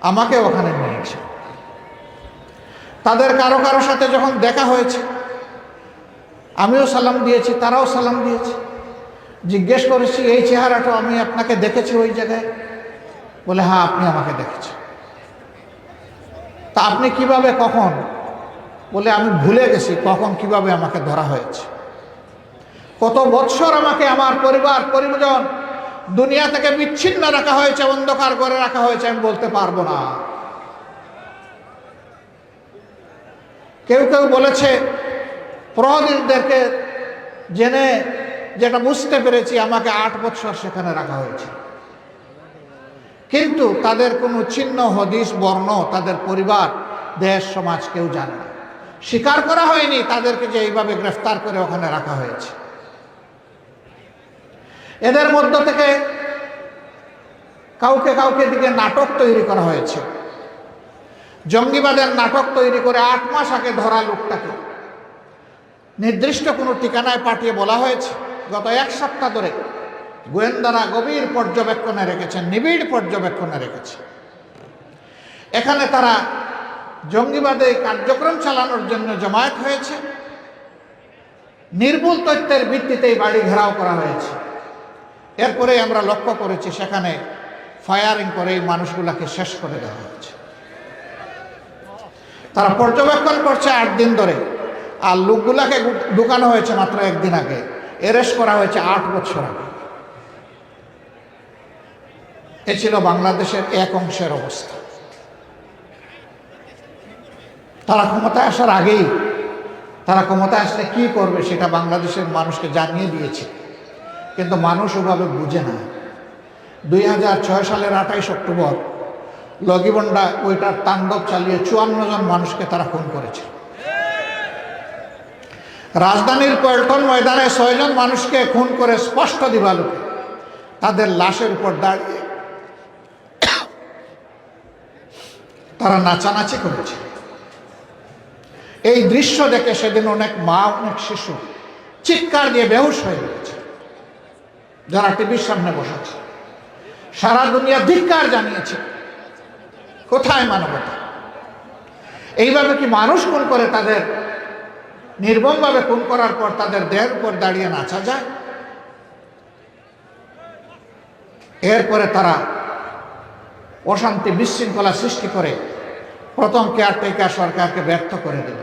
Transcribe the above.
আমাকে ওখানে নিয়েছে। তাদের কারো কারো সাথে যখন দেখা হয়েছে আমিও সালাম দিয়েছি, তারাও সালাম দিয়েছে। জিজ্ঞেস করেছি এই চেহারাটা আমি আপনাকে দেখেছি ওই জায়গায়? বলে হ্যাঁ, আপনি আমাকে দেখেছেন। তা আপনি কিভাবে, কখন? বলে আমি ভুলে গেছি কখন কিভাবে আমাকে ধরা হয়েছে। কত বৎসর আমাকে আমার পরিবার পরিজন দুনিয়া থেকে বিচ্ছিন্ন রাখা হয়েছে, অন্ধকার করে রাখা হয়েছে, আমি বলতে পারবো না। কেউ কেউ বলেছে প্রহরীদেরকে জেনে যেটা বুঝতে পেরেছি আমাকে 8 বছর সেখানে রাখা হয়েছে, কিন্তু তাদের কোনো চিহ্ন হদিস বর্ণ তাদের পরিবার দেশ সমাজ কেউ জানে না। স্বীকার করা হয়নি তাদেরকে যে এইভাবে গ্রেফতার করে ওখানে রাখা হয়েছে। এদের মধ্য থেকে কাউকে কাউকে দিকে নাটক তৈরি করা হয়েছে, জঙ্গিবাদের নাটক তৈরি করে 8 মাস আগে ধরা লোকটাকে নির্দিষ্ট কোনো ঠিকানায় পাঠিয়ে বলা হয়েছে গত 1 সপ্তাহ ধরে গোয়েন্দারা গভীর পর্যবেক্ষণে রেখেছেন, নিবিড় পর্যবেক্ষণে রেখেছে। এখানে তারা জঙ্গিবাদে কার্যক্রম চালানোর জন্য জমায়েত হয়েছে। নির্ভুল তথ্যের ভিত্তিতেই বাড়ি ঘেরাও করা হয়েছে। এরপরে আমরা লক্ষ্য করেছি সেখানে ফায়ারিং করে এই মানুষগুলাকে শেষ করে দেওয়া হয়েছে। তারা পর্যবেক্ষণ করছে 8 দিন ধরে, আর লোকগুলাকে ঢুকানো হয়েছে মাত্র 1 দিন আগে, অ্যারেস্ট করা হয়েছে 8 বছর আগে। এ ছিল বাংলাদেশের এক অংশের অবস্থা। তারা ক্ষমতায় আসার আগেই তারা ক্ষমতায় আসলে কি করবে সেটা বাংলাদেশের মানুষকে জানিয়ে দিয়েছে, কিন্তু মানুষ ওভাবে বুঝে না। 2006 সালের 28 অক্টোবর লগিবন্ডা ওইটার তাণ্ডব চালিয়ে 54 জন মানুষকে তারা খুন করেছে। রাজধানীর পল্টন ময়দানে 6 জন মানুষকে খুন করে স্পষ্ট দিবালোকে তাদের লাশের উপর দাঁড়িয়ে তারা নাচানাচি করেছে। এই দৃশ্য দেখে সেদিন অনেক মা, অনেক শিশু চিৎকার দিয়ে বেহুশ হয়ে গেছে, যারা টিভির সামনে বসেছে। সারা দুনিয়া ধিক্কার জানিয়েছে। কোথায় মানবতা? এইভাবে কি মানুষ খুন করে, তাদের নির্মমভাবে খুন করার পর তাদের দেহের উপর দাঁড়িয়ে নাচা যায়? এরপরে তারা অশান্তি বিশৃঙ্খলা সৃষ্টি করে প্রথম কেয়ারটেকার সরকারকে ব্যর্থ করে দিল।